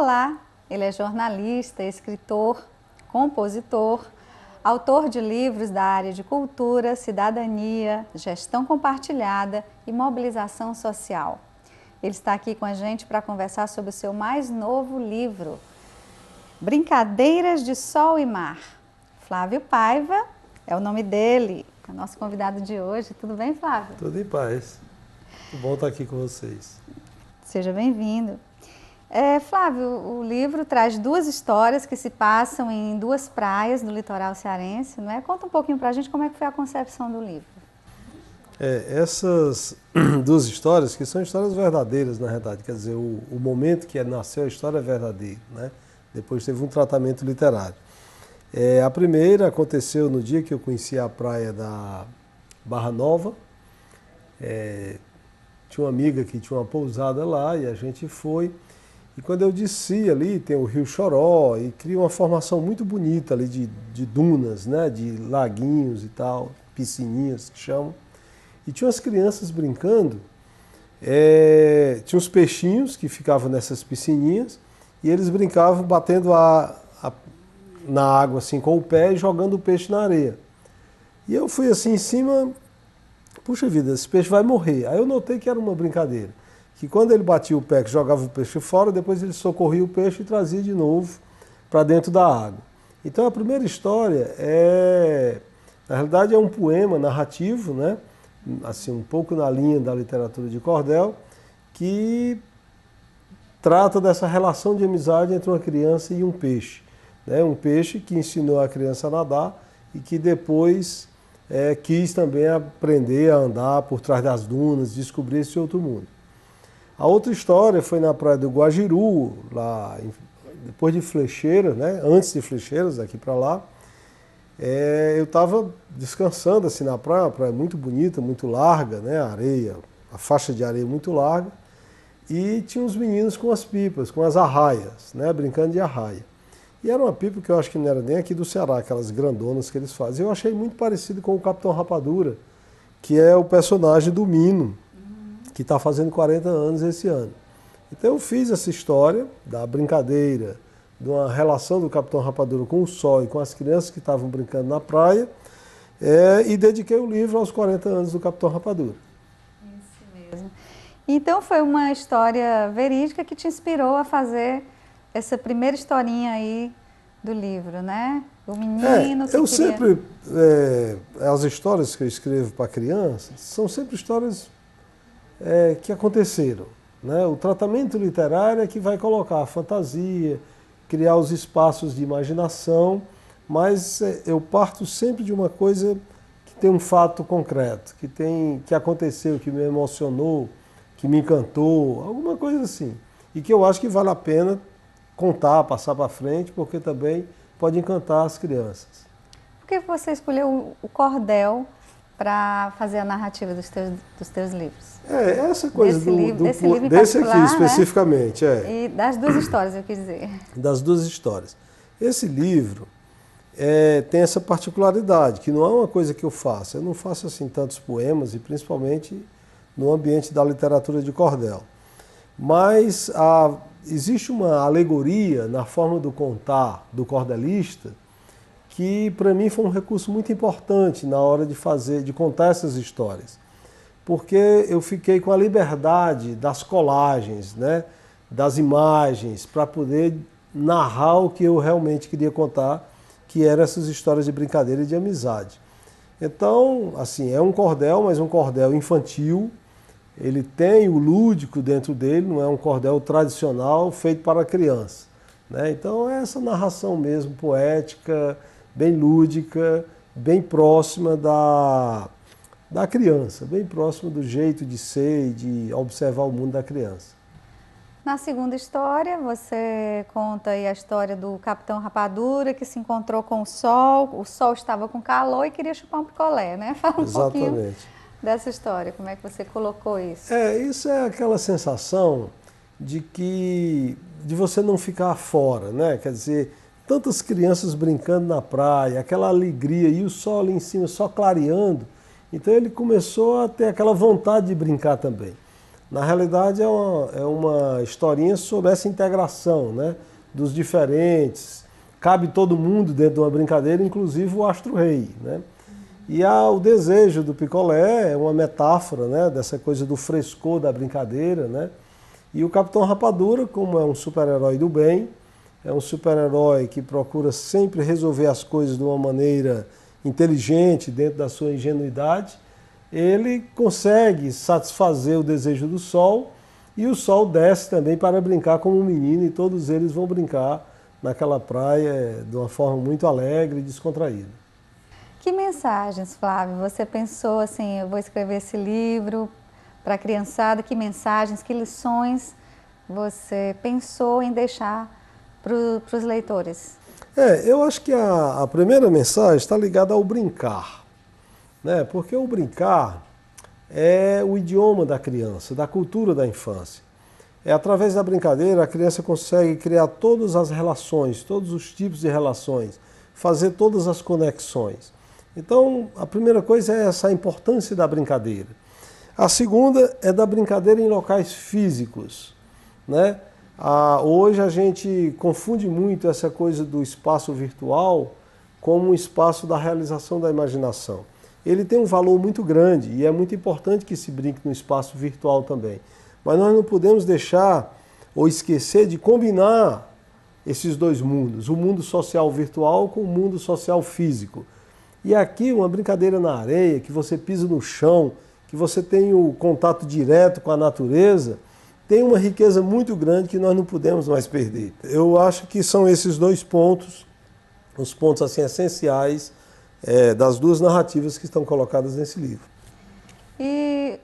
Olá, ele é jornalista, escritor, compositor, autor de livros da área de cultura, cidadania, gestão compartilhada e mobilização social. Ele está aqui com a gente para conversar sobre o seu mais novo livro, Brincadeiras de Sol e Mar. Flávio Paiva é o nome dele, é o nosso convidado de hoje. Tudo bem, Flávio? Tudo em paz. Muito bom estar aqui com vocês. Seja bem-vindo. Flávio, o livro traz duas histórias que se passam em duas praias do litoral cearense, não é? Conta um pouquinho para a gente como é que foi a concepção do livro. Essas duas histórias, que são histórias verdadeiras, na verdade, quer dizer, o momento que nasceu a história é verdadeiro, né? Depois teve um tratamento literário. A primeira aconteceu no dia que eu conheci a praia da Barra Nova. Tinha uma amiga que tinha uma pousada lá e a gente foi. E quando eu desci ali, tem o Rio Choró e cria uma formação muito bonita ali de dunas, né? De laguinhos e tal, piscininhas que chamam. E tinha umas crianças brincando, tinha uns peixinhos que ficavam nessas piscininhas e eles brincavam batendo na água assim com o pé e jogando o peixe na areia. E eu fui assim em cima, puxa vida, esse peixe vai morrer. Aí eu notei que era uma brincadeira. Que quando ele batia o pé, que jogava o peixe fora, depois ele socorria o peixe e trazia de novo para dentro da água. Então a primeira história na realidade é um poema narrativo, né? Assim, um pouco na linha da literatura de cordel, que trata dessa relação de amizade entre uma criança e um peixe. Né? Um peixe que ensinou a criança a nadar e que depois quis também aprender a andar por trás das dunas, descobrir esse outro mundo. A outra história foi na praia do Guajiru, lá depois de Flecheiras, né? Antes de Flecheiras, daqui para lá. Eu estava descansando assim na praia, uma praia muito bonita, muito larga, né? A areia, a faixa de areia muito larga. E tinha uns meninos com as pipas, com as arraias, né? Brincando de arraia. E era uma pipa que eu acho que não era nem aqui do Ceará, aquelas grandonas que eles fazem. Eu achei muito parecido com o Capitão Rapadura, que é o personagem do Mino, que está fazendo 40 anos esse ano. Então eu fiz essa história da brincadeira, de uma relação do Capitão Rapadura com o sol e com as crianças que estavam brincando na praia, e dediquei o livro aos 40 anos do Capitão Rapadura. Isso mesmo. Então foi uma história verídica que te inspirou a fazer essa primeira historinha aí do livro, né? O menino que eu queria... sempre, as histórias que eu escrevo para crianças são sempre histórias que aconteceram. Né? O tratamento literário é que vai colocar a fantasia, criar os espaços de imaginação, mas eu parto sempre de uma coisa que tem um fato concreto, que aconteceu, que me emocionou, que me encantou, alguma coisa assim. E que eu acho que vale a pena contar, passar para frente, porque também pode encantar as crianças. Por que você escolheu o cordel para fazer a narrativa dos teus livros? Essa coisa desse aqui especificamente. E das duas histórias, eu quis dizer. Das duas histórias. Esse livro tem essa particularidade, que não é uma coisa que eu faço. Eu não faço assim tantos poemas, e principalmente no ambiente da literatura de cordel. Mas existe uma alegoria na forma do contar do cordelista, que para mim foi um recurso muito importante na hora de contar essas histórias. Porque eu fiquei com a liberdade das colagens, né, das imagens, para poder narrar o que eu realmente queria contar, que eram essas histórias de brincadeira e de amizade. Então, assim, é um cordel, mas um cordel infantil. Ele tem o lúdico dentro dele, não é um cordel tradicional feito para criança. Né? Então é essa narração mesmo, poética, bem lúdica, bem próxima da criança, bem próxima do jeito de ser e de observar o mundo da criança. Na segunda história, você conta aí a história do Capitão Rapadura, que se encontrou com o sol estava com calor e queria chupar um picolé, né? Fala um pouquinho dessa história, como é que você colocou isso? Isso é aquela sensação de você não ficar fora, né? Quer dizer, tantas crianças brincando na praia, aquela alegria e o sol ali em cima só clareando. Então ele começou a ter aquela vontade de brincar também. Na realidade é uma historinha sobre essa integração, né, dos diferentes. Cabe todo mundo dentro de uma brincadeira, inclusive o astro-rei, né? E o desejo do picolé é uma metáfora, né, dessa coisa do frescor da brincadeira, né? E o Capitão Rapadura, como é um super-herói do bem, é um super-herói que procura sempre resolver as coisas de uma maneira inteligente, dentro da sua ingenuidade, ele consegue satisfazer o desejo do Sol, e o Sol desce também para brincar como um menino, e todos eles vão brincar naquela praia de uma forma muito alegre e descontraída. Que mensagens, Flávio, você pensou assim, eu vou escrever esse livro para a criançada, que mensagens, que lições você pensou em deixar para os leitores? Eu acho que a primeira mensagem está ligada ao brincar, né? Porque o brincar é o idioma da criança, da cultura da infância. Através da brincadeira a criança consegue criar todas as relações, todos os tipos de relações, fazer todas as conexões. Então, a primeira coisa é essa importância da brincadeira. A segunda é da brincadeira em locais físicos, né? Hoje a gente confunde muito essa coisa do espaço virtual como um espaço da realização da imaginação. Ele tem um valor muito grande e é muito importante que se brinque no espaço virtual também. Mas nós não podemos deixar ou esquecer de combinar esses dois mundos, o mundo social virtual com o mundo social físico. E aqui uma brincadeira na areia, que você pisa no chão, que você tem o contato direto com a natureza, tem uma riqueza muito grande que nós não podemos mais perder. Eu acho que são esses dois pontos, os pontos assim essenciais das duas narrativas que estão colocadas nesse livro. E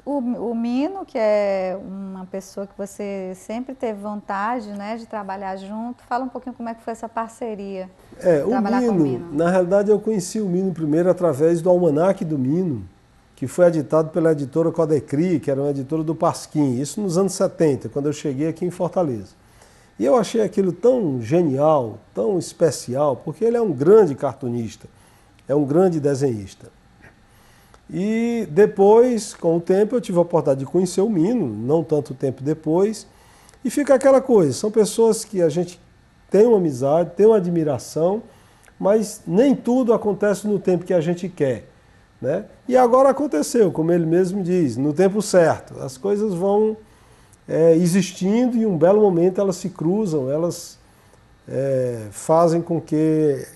o Mino, que é uma pessoa que você sempre teve vontade, né, de trabalhar junto, fala um pouquinho como é que foi essa parceria, trabalhar com o Mino. Na realidade eu conheci o Mino primeiro através do Almanaque do Mino, que foi editado pela editora Codecri, que era uma editora do Pasquim, isso nos anos 70, quando eu cheguei aqui em Fortaleza. E eu achei aquilo tão genial, tão especial, porque ele é um grande cartunista, é um grande desenhista. E depois, com o tempo, eu tive a oportunidade de conhecer o Mino, não tanto tempo depois, e fica aquela coisa, são pessoas que a gente tem uma amizade, tem uma admiração, mas nem tudo acontece no tempo que a gente quer, né? E agora aconteceu, como ele mesmo diz, no tempo certo. As coisas vão existindo e em um belo momento elas se cruzam, elas fazem com que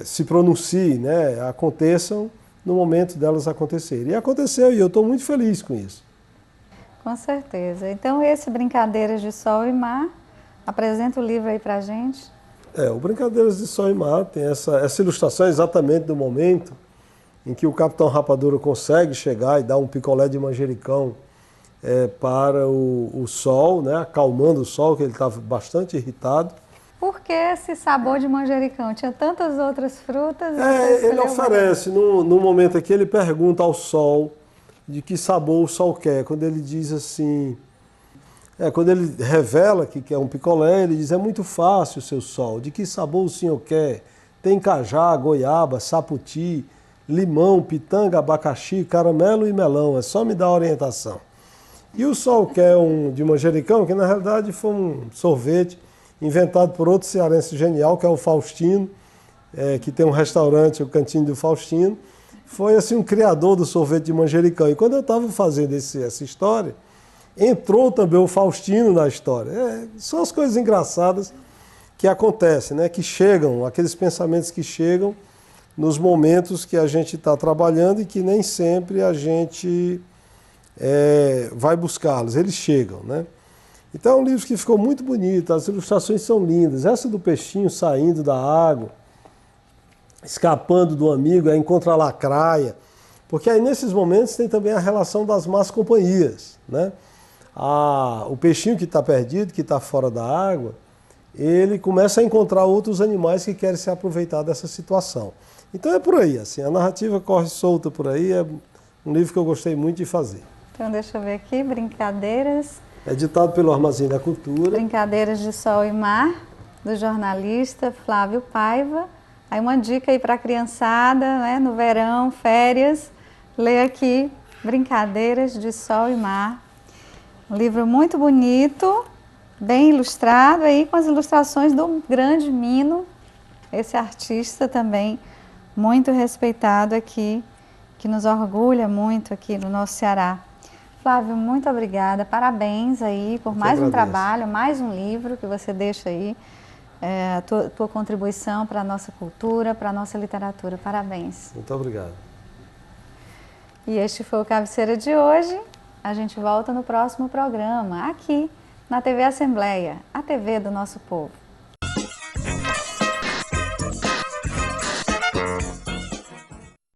se pronunciem, né? Aconteçam no momento delas acontecerem. E aconteceu, e eu estou muito feliz com isso. Com certeza. Então esse Brincadeiras de Sol e Mar, apresenta o livro aí pra gente. O Brincadeiras de Sol e Mar tem essa ilustração exatamente do momento em que o Capitão Rapadura consegue chegar e dar um picolé de manjericão para o Sol, né, acalmando o Sol, que ele estava bastante irritado. Por que esse sabor de manjericão? Tinha tantas outras frutas. Ele oferece, no momento aqui, ele pergunta ao Sol de que sabor o Sol quer. Quando ele diz assim, quando ele revela que quer um picolé, ele diz: é muito fácil, seu Sol, de que sabor o senhor quer? Tem cajá, goiaba, saputi, limão, pitanga, abacaxi, caramelo e melão, é só me dar a orientação. E o Sol quer um de manjericão, que na realidade foi um sorvete inventado por outro cearense genial, que é o Faustino, que tem um restaurante, o Cantinho do Faustino. Foi assim um criador do sorvete de manjericão. E quando eu estava fazendo essa história, entrou também o Faustino na história. São as coisas engraçadas que acontecem, né? Que chegam, aqueles pensamentos que chegam nos momentos que a gente está trabalhando e que nem sempre a gente vai buscá-los, eles chegam, né? Então é um livro que ficou muito bonito, as ilustrações são lindas. Essa do peixinho saindo da água, escapando do amigo, encontra a lacraia, porque aí nesses momentos tem também a relação das más companhias, né? O peixinho que está perdido, que está fora da água, ele começa a encontrar outros animais que querem se aproveitar dessa situação. Então é por aí, assim, a narrativa corre solta por aí, é um livro que eu gostei muito de fazer. Então deixa eu ver aqui, Brincadeiras. Editado pelo Armazém da Cultura. Brincadeiras de Sol e Mar, do jornalista Flávio Paiva. Aí uma dica aí para a criançada, né, no verão, férias, lê aqui Brincadeiras de Sol e Mar. Um livro muito bonito, bem ilustrado aí com as ilustrações do grande Mino, esse artista também muito respeitado aqui, que nos orgulha muito aqui no nosso Ceará. Flávio, muito obrigada, parabéns aí por mais um trabalho, mais um livro que você deixa aí, a tua contribuição para a nossa cultura, para a nossa literatura. Parabéns. Muito obrigado. E este foi o Cabeceira de hoje. A gente volta no próximo programa, aqui na TV Assembleia, a TV do nosso povo.